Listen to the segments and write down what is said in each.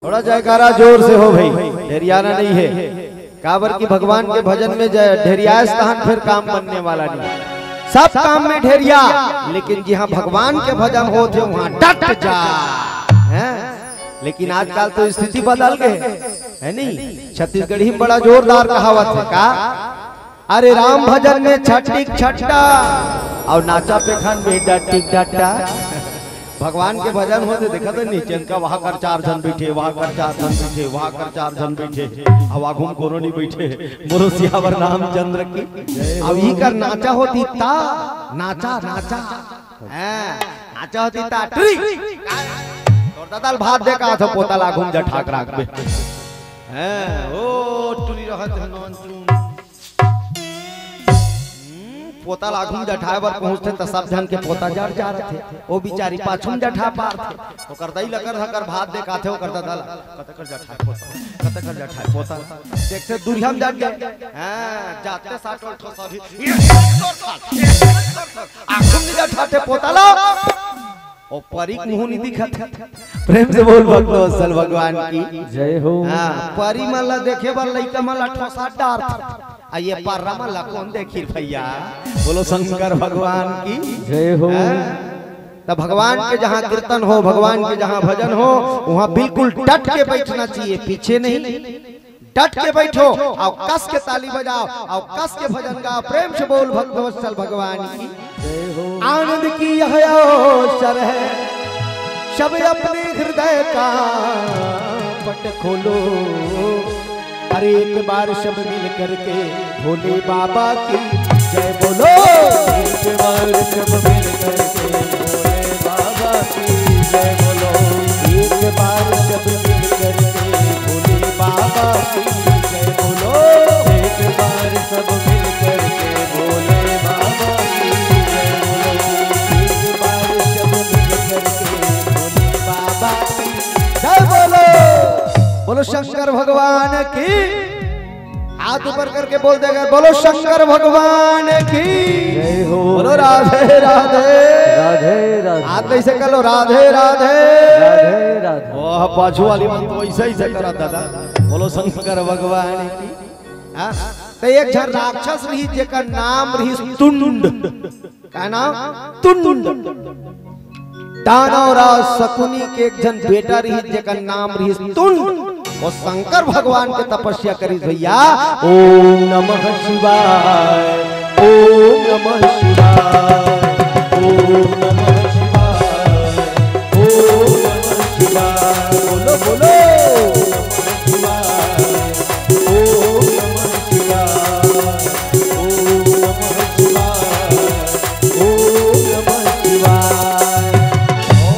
थोड़ा जयकारा जोर से हो भाई, ढेरियाना नहीं है। काबर की भगवान के भजन में ढेरिया स्थान फिर काम बनने वाला नहीं। सब काम में ढेरिया, लेकिन जहाँ भगवान के भजन होते वहाँ डट जा है। लेकिन आजकल तो स्थिति बदल गए है नहीं। छत्तीसगढ़ी में बड़ा जोरदार कहावत है का, अरे राम भजन में छटिक छट्टा और नाचा पेखान में डटिक डट्टा। भगवान के भजन होते देखा तो नीचे का वहां कर 4 जन बैठे, वहां कर 4 जन बैठे, वहां कर 4 जन बैठे, हवा घूम कोरोनी बैठे। मोरो सियावर रामचंद्र की अब ही कर नाचा होती ता, नाचा नाचा नाचा होती ता ट्री और दादाल भात दे का था पोता ला घूम जा ठाक राख में हैं। ओ टुली रहत है नॉन चून पोता लागूं जठाए बर पहुंचते त सब जन के पोता जड़ जा रहे थे। वो बिचारी पाछुम जठा पार थे, ओकर दई लकर हकर भात देखा थे, ओकर दादा कतकर जठाए पोता, कतकर जठाए पोता देखते दूरिया में जट गए। हां जाते 60 ठो सभी आखुम जठाते पोता ला ओ परी मुंह नहीं दिखत। प्रेम से बोल भक्तो असल भगवान की जय हो। हां परी मला देखे बर लइका मला ठोसा डार ये पार्रमा कौन देखी भैया। बोलो शंकर भगवान की जय हो। तब भगवान के जहाँ कीर्तन हो, भगवान के जहाँ भजन हो, वहाँ बिल्कुल डट के बैठना चाहिए, पीछे नहीं। डट के बैठो और कस के ताली बजाओ और कस के भजन गाओ। प्रेम से बोल भक्तवत्सल भगवान की जय हो। आनंद की यह अवसर है, सब अपने हृदय का पट खोलो। अरे एक बार सब मिल करके भोले बाबा की जय बोलो। एक बार सब मिल करके भोले बाबा की जय बोलो। एक बार सब मिल करके भोले बाबा की जय बोलो। एक बार सब मिल करके भोले बाबा की जय बोलो। एक बार सब मिल करके भोले बाबा की जय बोलो। बोलो शंकर भगवान की। हाथ ऊपर करके बोल देगा बोलो शंकर भगवान की जय हो। बोलो राधे राधे राधे राधे। हाथ ऐसे कर लो राधे राधे राधे राधे। ओह पाछू वाली मन तो ऐसे ही से करा दादा। बोलो शंकर भगवान की। हां तो एक जन राक्षस रही जेकर नाम रही तुंड। का नाम तुंड। दानव राज शकुनी के एक जन बेटा रही जेकर नाम रही तुंड। और शंकर भगवान के तपस्या करी भैया। ओम नमः शिवाय, ओम नमः शिवाय, ओम नमः शिवाय, ओम नमः शिवाय। बोलो बोलो ओम नमः शिवाय, ओम नमः शिवाय, ओम नमः शिवाय। ओ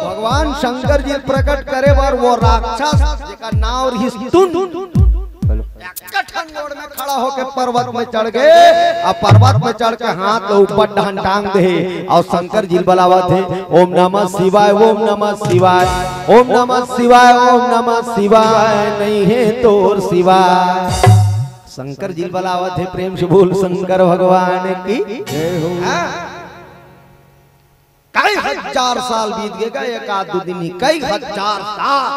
भगवान शंकर जी प्रकट करे बार वो राक्षस का नाव रही ठंडोड़ में खड़ा होके पर्वत में चढ़ गए। और पर्वत में चढ़ के हाथ ऊपर डहन टांग दे और शंकर जी बुलावा थे ओम नमः शिवाय, ओम नमः शिवाय, ओम नमः शिवाय, ओम नमः शिवाय। नहीं है तोर शिवाय। शंकर जी बुलावा थे। प्रेम से बोल शंकर भगवान की जय हो। कई हजार साल बीत गएगा, एक आध दो दिन ही, कई हजार साल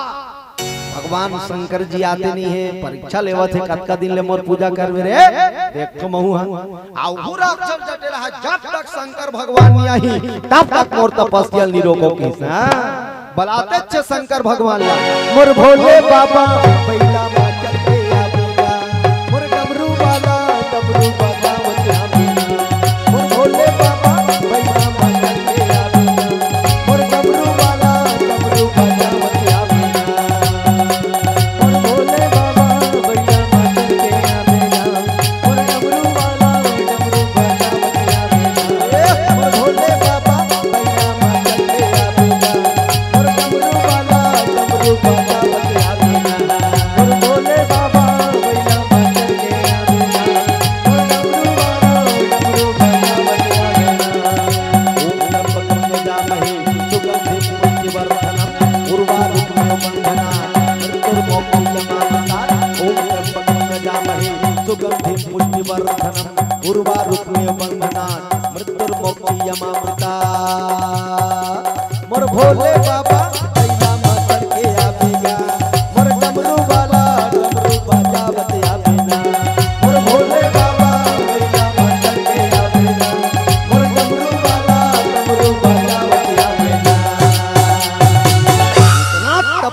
भगवान शंकर जी आते नहीं है। परीक्षा लेवा थे कतका दिन ले मोर पूजा करवे रे। देखो महू हां आउ राक्षस जटे रहा जब तक शंकर भगवान नहीं आई तब तक मोर तपस्या नहीं रोको किस। बलाते छे शंकर भगवान ला मोर भोले बाबा पहिला बाचल के आवेगा। मोर डमरू वाला डमरू बजावत आवेगा। मोर भोले बाबा पहिला बाचल के आवेगा। मोर डमरू वाला डमरू बजावत मोर भोले बाबा पहिला मातर के आवेगा।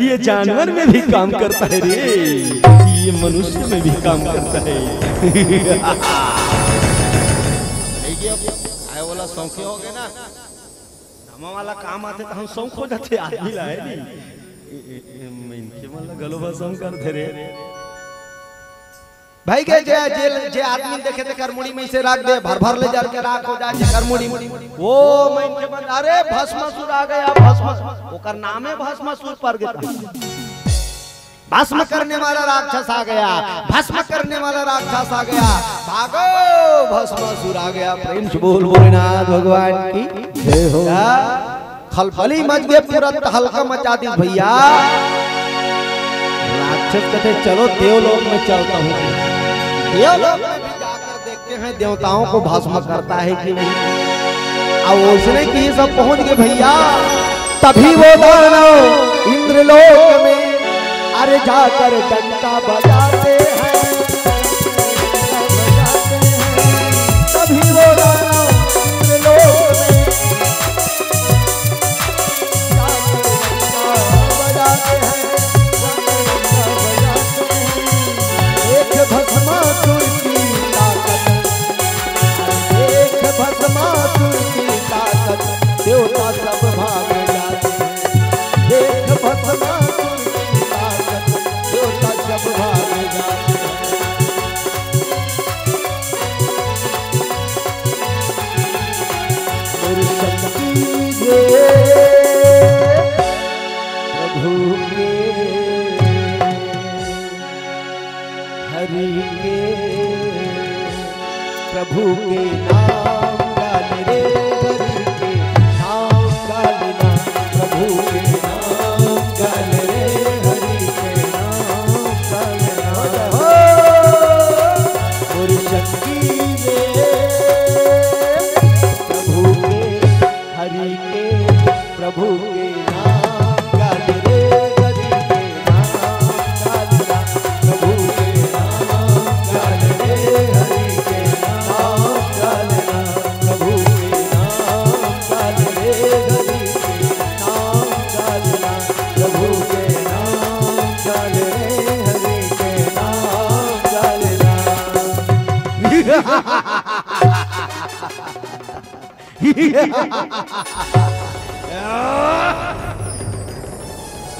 ये जानवर में भी काम करता है रे, ये मनुष्य में भी काम करता है। आए वाला शौक हो गए ना, हम वाला काम आते तो हम शौक हो जाते आदमी लाए इनके मतलब गलोबा शौक करते रे भाई के जे आदमी देखे थे करमुड़ी में से राख दे, भर भर ले जा के राख हो जाए करमुड़ी वो मैं के बंद, अरे भस्मासुर आ गया, भस्म ओकर नाम है भस्मासुर पर गया, भस्म करने वाला राक्षस आ गया, भस्म करने वाला राक्षस आ गया, भागो भस्मासुर आ गया। प्रेम से बोल भोलेनाथ भगवान की जय हो। खलबली मच गए, पूरा हल्का मचा दी भैया। राक्षस कहते चलो देवलोक में चलता हूँ, देवलोक में भी जाकर देखते हैं देवताओं को भस्म करता है कि नहीं। अब उसने की सब पहुंच गए भैया, तभी वो दानव इंद्रलोक में अरे जाकर डंका बजाते हैं, तभी वो दानव इंद्रलोक में जाकर डंका बजाते हैं, एक भस्मासुर की ताकत, एक भस्मासुर की ताकत, देवता सब भाग जाते हैं, एक भस्मासुर की ताकत, देवता सब भाग जाते हैं। और शक्ति दे प्रभु के, हरि के, प्रभु के नाम गाले रे, हरि के नाम गाले ना, प्रभु के नाम गाले रे, हरि के नाम गाले ना। और शक्ति दे प्रभु के, हरि के, प्रभु के नाम गाले रे, हरि के नाम गाले ना, प्रभु के नाम गाले रे, हरि के नाम गाले ना, प्रभु के नाम गाले रे, हरि के नाम गाले ना, प्रभु के नाम गाले रे, हरि के नाम गाले ना।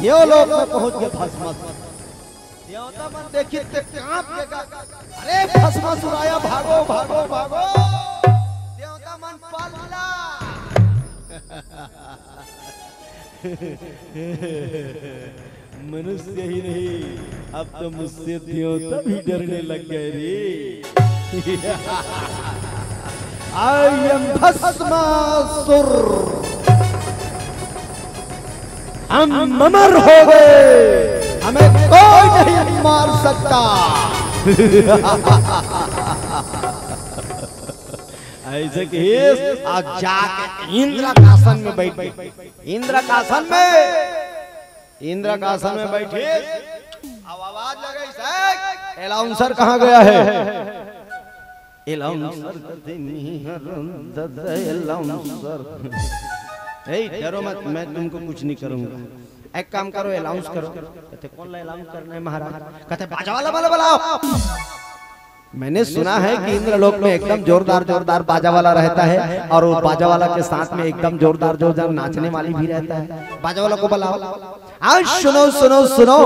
ये लोग में पहुंच गए भस्मासुर, देवता मन देखिए कांप गया, अरे भस्मासुर आया, भागो भागो भागो, देवता मन पलला। मनुष्य ही नहीं, अब तो मुझसे देवता भी डरने लग गए रे। आई एम भस्मासुर, हम अमर हो गए, हमें कोई नहीं मार सकता। ऐसे कि आज जाके इंद्र का आसन में बैठ गए, इंद्र का आसन में, इंद्र का आसन में बैठे, अब आवाज लगे, एलाउंसर कहाँ गया है? एलाउंसर, डरो मत, मैं तुमको कुछ नहीं करूंगा, एक काम करो अलाउंस करो। कहते कौन अलाउंस करना है महाराज? कहते बाजा वाला वाला बुलाओ। मैंने सुना है कि इंद्रलोक में एकदम जोरदार जोरदार बाजा वाला रहता है, और वो बाजा वाला के साथ में एकदम जोरदार जोरदार नाचने वाली भी रहता है। बाजा वाला को बुलाओ। आज सुनो सुनो सुनो,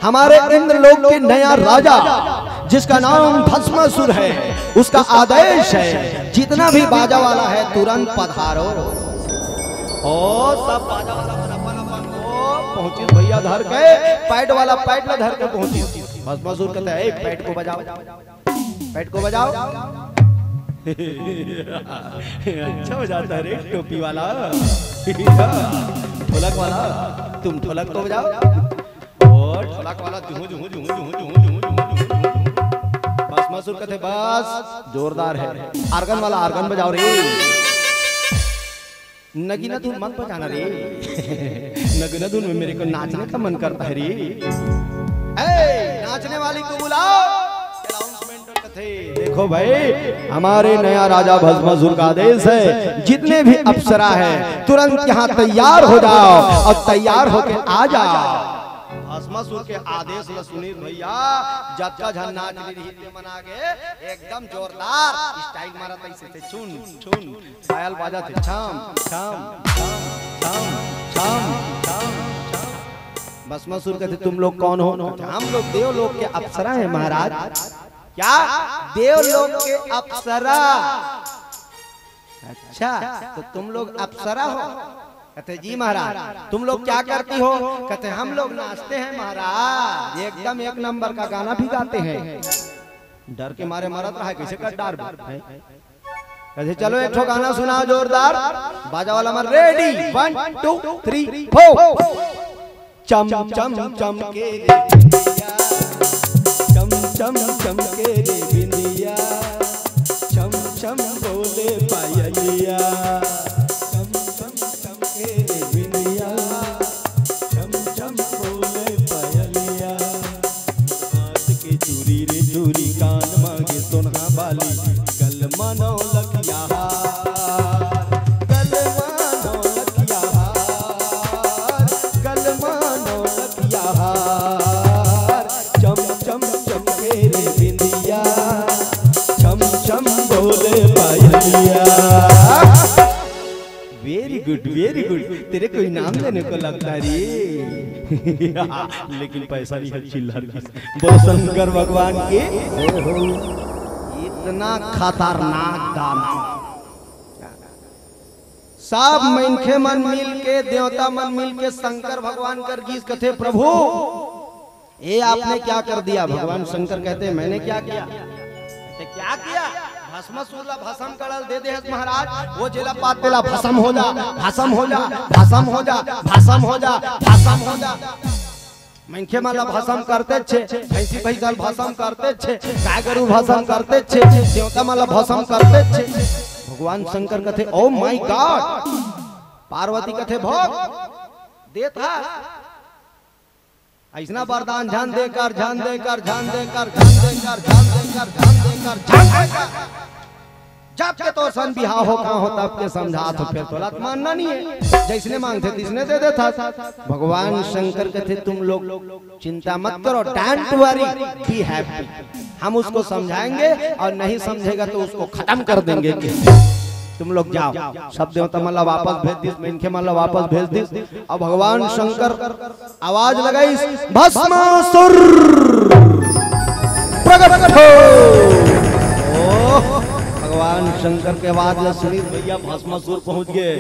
हमारे इंद्रलोक के नया राजा जिसका नाम भस्मासुर है, उसका आदेश है जितना भी बाजा वाला है तुरंत पधारो। ओ सब बाजा वाला पहुंचे भैया, धर के पैड वाला पैड ला धर के पहुंचे। भस्मासुर कहता है पैड को बजाओ, पैड को बजाओ। अच्छा बजाता है रे टोपी वाला, ढोलक वाला, तुम ढोलक को बजाओ। और ढोलक वाला जुहू जुहू जुहू जुहू जुहू जुहू जुहू। भस्मासुर कहते बस जोरदार है। आर्गन वाला आर्गन बजाओ रे। नगीना धुन मत बजाना रे। नगीना धुन में मेरे को नाचने का मन करता है रे। नाचने वाली को बुलाओ। कहते देखो भाई हमारे नया राजा भस्मासुर का आदेश है, जितने भी अप्सरा है तुरंत यहाँ तैयार हो जाओ और तैयार होके आ जाओ। भस्मासुर के आदेश ल सुनील भैया जत्का झन्ना मना के एकदम जोरदार स्टाइल मारा तैसे थे, चुन चुन पायल बाजा थे, छम छम छम छम छम। भस्मासुर कहते तुम लोग कौन हो? हम लोग देवलोक के अप्सरा हैं महाराज। क्या देवलोक के अप्सरा? अच्छा तो तुम लोग अप्सरा हो? कहते जी महाराज। तुम लोग क्या करती हो? कहते हम लोग नाचते हैं महाराज, एकदम एक नंबर का गाना भी गाते हैं। डर के मारे मरत रहा है, कैसे कर डर है? कहते चलो एक ठो गाना सुना जोरदार, बाजा वाला मर रेडी 1 2 3 4। चम चम चम के रे बिंदिया, चम चम चम के रे बिंदिया, चम चम बोले पायलिया, चम चम चम के रे बिंदिया, चम चम बोले पायलिया। हाथ के चूरी रे चूरी, कान मांगे सोना बाली, गल मानो लखिया वेरी गुड। तेरे को इनाम देने को लगता रे लेकिन पैसा नहीं है चिल्लर। बोलो शंकर भगवान के इतना खतरनाक गाना। सब मनखे मन मिल के, देवता मन मिल के शंकर भगवान कर गीत कथे प्रभु ये आपने क्या कर दिया? भगवान शंकर कहते मैंने क्या किया? क्या किया? भस्मासुर ला भस्म करल दे दे महाराज, वो जेला पात पेला भस्म हो जा, भस्म हो जा, भस्म हो जा, भस्म हो जा, भस्म हो जा। मनखे माला भस्म करते छे, भैंसी भैंसल भस्म करते छे, गाय गरु भस्म करते छे, देवता माला भस्म करते छे। भगवान शंकर कथे ओ माय गॉड। पार्वती कथे भोग देता ऐसा वरदान ध्यान देकर ध्यान देकर ध्यान देकर ध्यान देकर ध्यान देकर ध्यान देकर ध्यान देकर जब के तो सन बिहा हो कहाँ हो तब के समझा तो फिर तो लत मानना नहीं है, जैसने मांगते तिसने दे देता। भगवान शंकर कहते तुम लोग चिंता मत करो, डोंट वरी बी हैप्पी, हम उसको समझाएंगे और नहीं समझेगा तो उसको खत्म कर देंगे। तुम लोग जाओ। सब देवता माला वापस भेज दिस, इनके माला वापस भेज दिस। अब भगवान शंकर आवाज लगाई भस्मासुर प्रकट हो। भगवान शंकर के आवाज में सुनील भैया भस्मासुर पहुंच गए।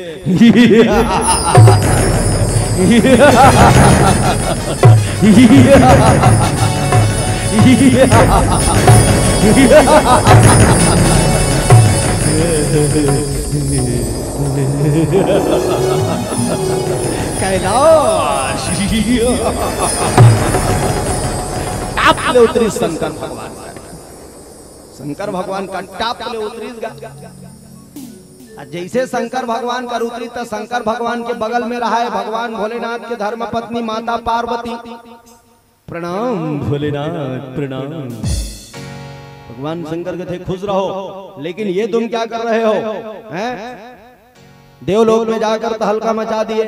कैलाश टाप ले उतरी शंकर भगवान, शंकर भगवान का टाप ले उतरी। जैसे शंकर भगवान का उतरी तो शंकर भगवान के बगल में रहा है भगवान भोलेनाथ के धर्म पत्नी माता पार्वती। प्रणाम भोलेनाथ प्रणाम। भगवान शंकर कहते खुश रहो, लेकिन ये तुम क्या कर रहे हो? हैं? देवलोक में जाकर तो हल्का मचा दिए,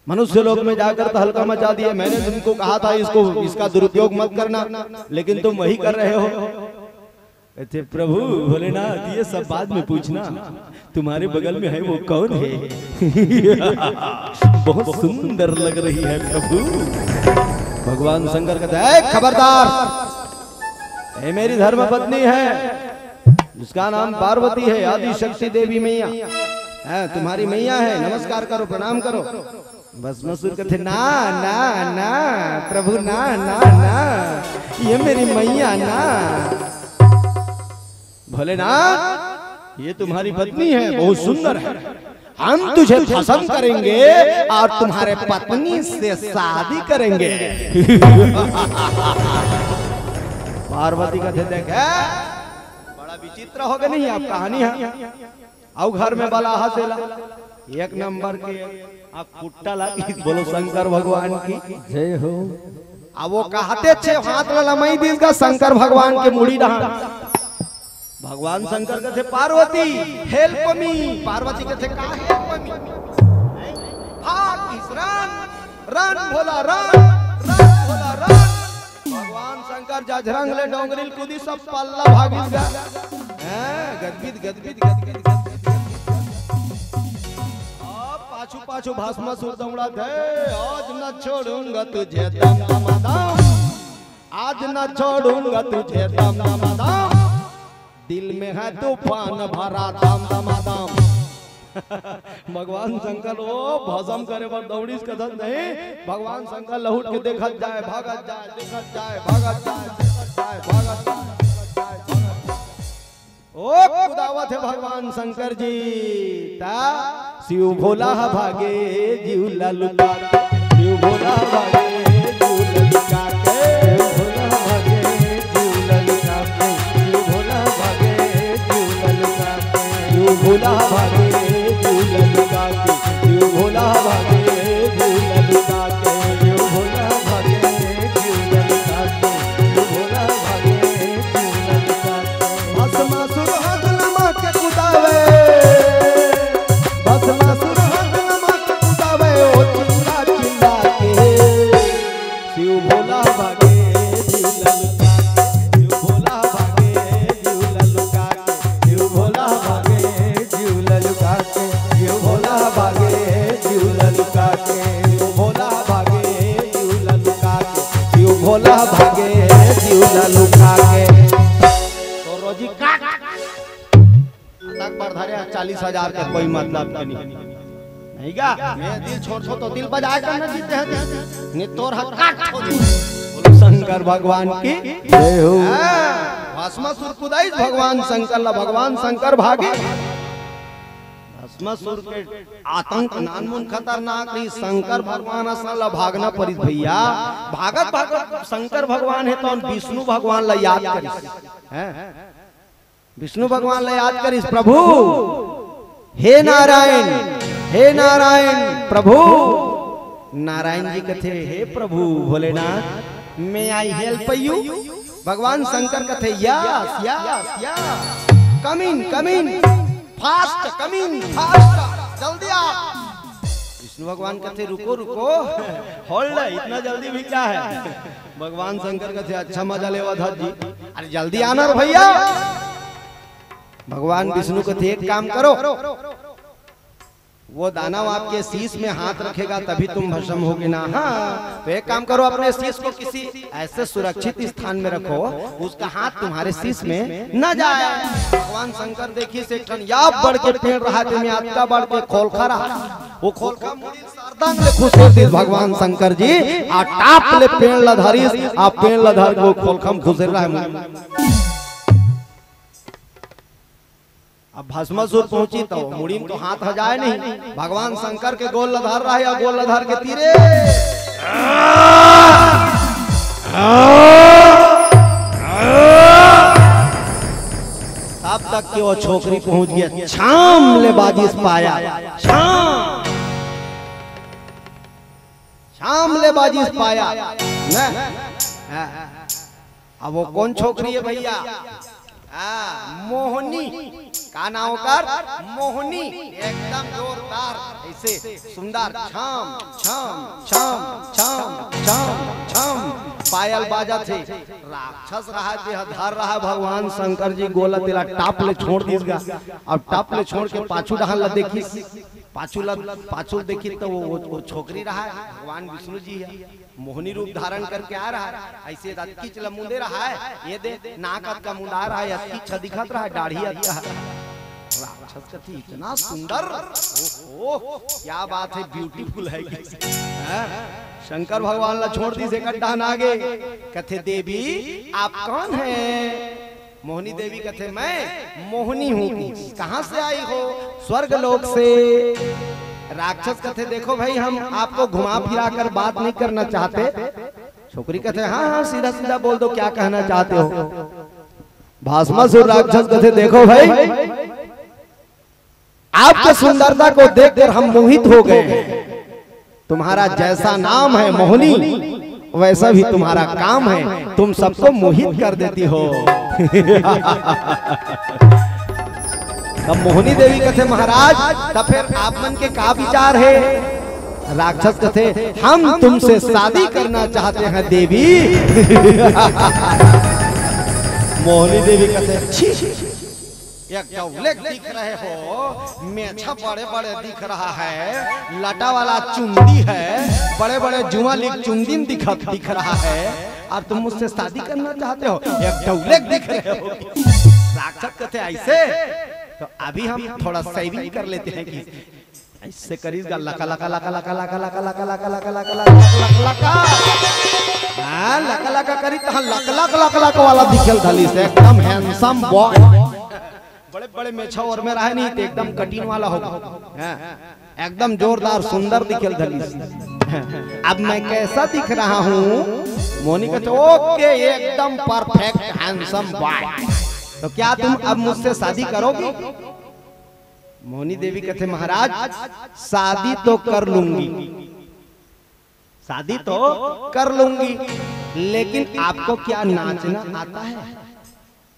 मनुष्य लोक में जाकर तो हल्का मचा दिए। मैंने तुमको कहा था इसको इसका दुरुपयोग मत करना, लेकिन तुम वही कर रहे हो। कहते प्रभु भोलेनाथ ये सब बाद में पूछना, तुम्हारे बगल में है वो कौन है? बहुत सुंदर लग रही है प्रभु। भगवान शंकर कहते हैं खबरदार, ये मेरी धर्म पत्नी है जिसका नाम पार्वती है, आदि शक्ति देवी मैया है, तुम्हारी मैया है, नमस्कार करो प्रणाम करो। भस्मासुर कहते ना ना ना प्रभु ना ना ना, ये मेरी मैया ना। भोलेनाथ ये तुम्हारी पत्नी है, बहुत सुंदर है, हम तुझे पसंद करेंगे और तुम्हारे पत्नी से शादी करेंगे। पार्वती का देखे बड़ा विचित्र हो गया नहीं आप कहानी है। आओ घर में बला हसेला एक नंबर के आप कुट्टा लगी। बोलो शंकर भगवान की जय हो। अब वो कहते छे हाथ ललमई दिस का शंकर भगवान के मुड़ी रहा। भगवान शंकर के थे पार्वती हेल्प मी, पार्वती के थे का हेल्प मी, भाग इस रन भोला रन भोला रन। भगवान शंकर जजरंग ले डोंगरिल कूदी सब पल्ला भागिस गा। गदगिद गदगिद गदगिद पाछू पाछू भस्मासुर दौड़ा थे। आज न छोड़ूंगा तुझे दम दम दम, आज न छोड़ूंगा तुझे दम दम दम, दिल में है तूफान भरा दम दम दम। भगवान शंकर ओ भस्म करे पर दौड़ीस कदम नहीं। भगवान शंकर लहुट के देखत जाए भागत जाए देखत जाए भागत जाए देखत जाए भागत जाए। ओ कुदावत है भगवान शंकर जी ता शिव भोला भागे जीव ललुका, शिव भोला भागे जीव ललुका के, भोला भागे जीव ललुका के, शिव भोला भागे जीव ललुका के, शिव भोला भागे जीव ललुका के, शिव भोला भागे जीव ललुका के, शिव भोला भागे जीव ललुका के, शिव भोला भागे जीव ललुका के। भस्मासुर हाथ लमा के कुदावे, भस्मासुर हाथ लमा के कुदावे, ओ चिल्ला चिल्ला के शिव भोला भागे जीव ललुका के, शिव भोला भागे जीव ललुका के, शिव भोला भागे जीव ललुका के, शिव भोला भागे जीव ललुका के, शिव भोला भागे जीव ललुका के, शिव भोला भागे जीव ललुका के। तो रोजी काट तक बरधारे 40,000 का कोई मतलब नहीं गा। मैं दिल छोड़ तो दिल बजाए करना जीते हैं ने तोर हक काट छोड़ी। बोलो शंकर भगवान की जय हो। भस्मासुर कुदाई भगवान शंकर ला, भगवान शंकर भागे। भस्मासुर के आतंक नानमुन खतरनाक नहीं, शंकर भगवान असल भागना पड़ी भैया। भागत भागत शंकर भगवान है तो विष्णु भगवान ला याद करिस, विष्णु भगवान ला याद करिस। प्रभु हे नारायण प्रभु। नारायण जी कथे हे प्रभु भोलेनाथ मैं आई हेल्प यू। भगवान शंकर कथे यस यस यस कम इन फास्ट कम इन फास्ट जल्दी आ। विष्णु भगवान कथे रुको रुको होल्ड, इतना जल्दी भी क्या है। भगवान शंकर कथे अच्छा मजा लेवा था जी, अरे जल्दी आना भैया। भगवान विष्णु कथे एक काम करो, वो दानव आपके शीश में हाथ रखेगा तभी तुम भस्म होगे ना। हाँ तो एक काम करो, अपने शीश को किसी ऐसे सुरक्षित स्थान में रखो उसका हाथ तुम्हारे शीश में न जाए। भगवान शंकर देखिए से या बढ़ के पेड़ रहा थे मैं आपका बढ़ के खोलखा रहा, वो खोलखा सरदंग ले खुश होती भगवान शंकर जी आ टाप ले पेड़ लधारी आप पेड़ लधार को खोलखम खुश रहा है। अब भस्मासुर पहुंची तो मुड़ी में तो हाथ हजाए नहीं। भगवान शंकर के गोल लधार रहा या गोल लधार के तीरे तब तक कि वो छोकरी पहुंच गया। शाम ले बाजिस पाया, शाम ले बाजिस पाया। अब वो कौन छोकरी है भैया? मोहनी का नाम कर मोहनी, एकदम जोरदार ऐसे सुंदर छम छम छम छम छम छम पायल बाजा थे। राक्षस रहा थे धर रहा भगवान शंकर जी गोला तेला टाप ले छोड़ दीसगा। अब टाप ले छोड़ के पाछू डहान ला देखी, पाछू देखी तो वो छोकरी रहा है भगवान विष्णु जी है, मोहनी रूप धारण करके आ रहा है। ऐसे अतकी चला मुंदे रहा है, ये दे नाक का मुंडा रहा है, अतकी छ दिखत रहा है, दाढ़ी अच्छा है। राक्षस कथी इतना सुंदर, ओहो क्या बात है, ब्यूटीफुल है। शंकर भगवान ला छोड़ दी से कट्टान आगे कथे देवी आप कौन है? मोहनी देवी कथे मैं मोहनी हूँ। कहाँ से आई हो? स्वर्ग लोक से। राक्षस कथे देखो भाई हम आपको घुमा फिरा कर बात नहीं करना चाहते। छोकरी कथे हाँ हाँ सीधा सीधा बोल दो क्या कहना चाहते हो। भस्मासुर राक्षस कथे देखो भाई आपके सुंदरता को देखकर हम मोहित हो गए। तुम्हारा जैसा नाम है मोहनी वैसा भी तुम्हारा काम है, तुम सबको मोहित कर देती हो। तब मोहिनी देवी कथे महाराज तब फिर आप मन के का विचार है? राक्षस कथे हम तुमसे शादी करना चाहते हैं देवी। मोहिनी देवी कथे एक डौलेक दिख रहे हो, मेछा बड़े बड़े दिख रहा है, लटा वाला चुंदी है, बड़े बड़े जुआ लिख चुंदी दिख रहा है, और तुम मुझसे शादी करना चाहते हो? एक डौलेक दिख रहे हो। राक्षस कहते ऐसे तो अभी हम थोड़ा सेविंग कर लेते हैं कि ऐसे करीगा लका लका लका लका लका लका लका लका लका लका लका हाँ लका लका करी तो लक लक लक लक वाला दिखल धली से एकदम हैंडसम बॉय, बड़े बड़े मेछा और में रहे नहीं तो एकदम कटिंग वाला होगा, एकदम जोरदार सुंदर दिखल धली से। अब मैं कैसा दिख रहा हूँ? मोनी कहते ओके एकदम परफेक्ट हैंडसम बॉय, तो क्या तुम अब मुझसे शादी करोगे? मोहिनी देवी कहते महाराज शादी तो कर लूंगी, शादी तो कर लूंगी, लेकिन आपको क्या नाचना आता है?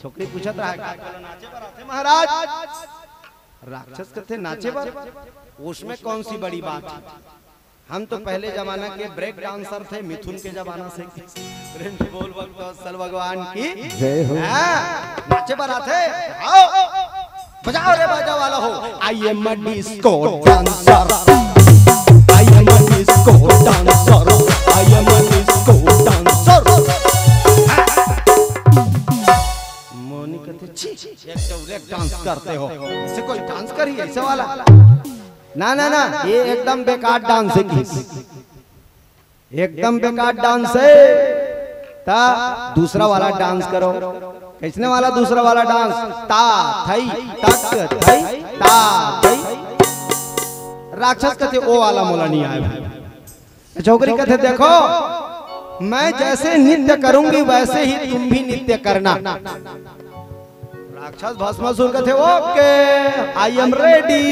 छोकरी पूछत रहा है नाचे पर आते महाराज? राक्षस कहते नाचे पर, उसमें कौन सी बड़ी बात है? हम तो पहले जमाना के ब्रेक डांसर थे, मिथुन के जमाना से। प्रेम से बोल भक्त भगवान की जय हो। नाचे पर आते बजाओ रे बाजा वाला हो। I am a disco dancer, I am a disco dancer, I am a disco dancer. Moni कहते छी एक डांस करते हो, ऐसे कोई डांस करी ऐसे वाला? ना ना ना ये एकदम बेकार डांस है, एकदम बेकार डांस है। ता दूसरा वाला डांस करो। कैसने वाला दूसरा वाला डांस? ता थई तक थई ता थई। राक्षस कहते ओ वाला मोला नहीं आया। छोकरी कहते देखो मैं जैसे नृत्य करूंगी वैसे ही तुम भी नृत्य करना। राक्षस भस्मासुर कहते ओके आई एम रेडी।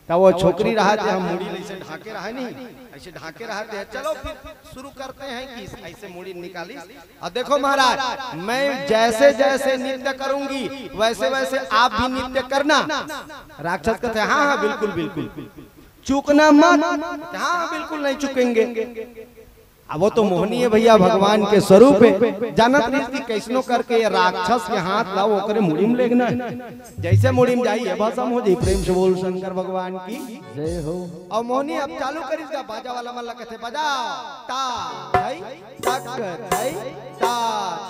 तब वो छोकरी रहा थे, हम मुड़ी ऐसे ढाके रहा नहीं, ऐसे ढाके रहा थे। चलो फिर शुरू करते हैं कि ऐसे मुड़ी निकाली। और देखो महाराज मैं जैसे जैसे नृत्य करूंगी वैसे वैसे आप भी नृत्य करना। राक्षस कहते हैं हाँ हाँ बिल्कुल बिल्कुल, चूकना मत। हाँ बिल्कुल नहीं चुकेंगे। अब वो तो मोहनी है भैया, भगवान के स्वरूप है। जानत नहीं कि कैसनो करके ये राक्षस के हाथ लाओ करे मुड़ीम लेगना है। जैसे मुड़ीम जाइए भस्म हो जाए। प्रेम से बोल शंकर भगवान की जय हो। और मोहनी अब चालू करिएगा बाजा वाला मल्ला कहते बजाओ ता थई तक थई ता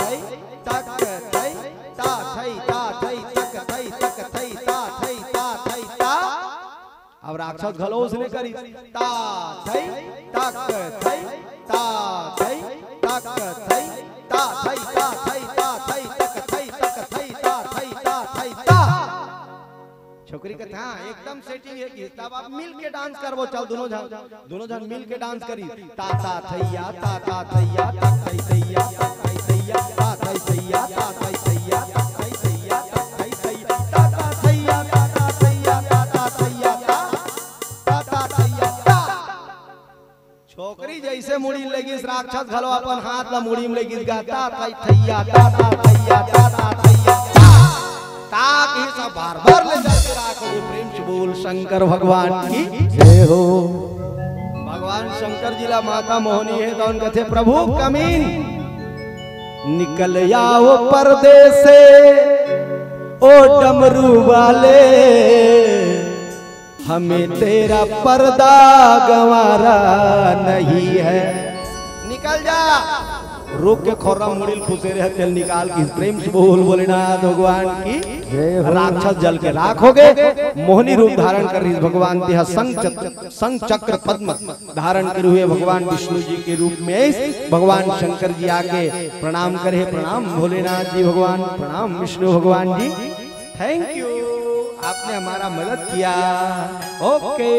थई तक थई ता थई ता थई तक थई तक थई ता थई ता थई ता। अब राक्षस घलो उसने करी ता थई तक थई ता थई तक थई ता थई ता थई ता थई तक थई तक थई ता थई ता थई ता। छोकरी कहते हाँ एकदम सेटिंग है कि तब आप मिल के डांस करबो। चल दोनों जन मिल के डांस करी। ता ता थैया ता ता थैया ता थई थैया ता थई थैया ता थई थैया ता थई थैया ता थई थैया ता थई थैया ता ता थैया ता ता थैया ता ता थैया ता ता थैया ता। छोकरी जैसे मुड़ी लगी राक्षस घलो अपन हाथ ला मुड़ी में लगी गाता थैया ता ता थैया ता ता थैया ताक ही सब बार-बार ले जाके राखोगे। प्रेम से बोल शंकर भगवान की जय हो। भगवान शंकर जिला माता मोहनी है तो उनके थे प्रभु कमीन निकल आओ पर्दे से ओ डमरू वाले, हमें तेरा पर्दा गंवारा नहीं है। निकल जा रोक के खोरा मुड़िल खुशे रहे तेल निकाल की। प्रेम से बोल भोलेनाथ भगवान की। राक्षस जल के राख हो गए। मोहनी रूप धारण कर रही भगवान देह संग चक्र पद्म धारण करे हुए भगवान विष्णु जी के रूप में भगवान शंकर जी आके प्रणाम करे। प्रणाम भोलेनाथ जी भगवान, प्रणाम विष्णु भगवान जी, थैंक यू आपने हमारा मदद किया। ओके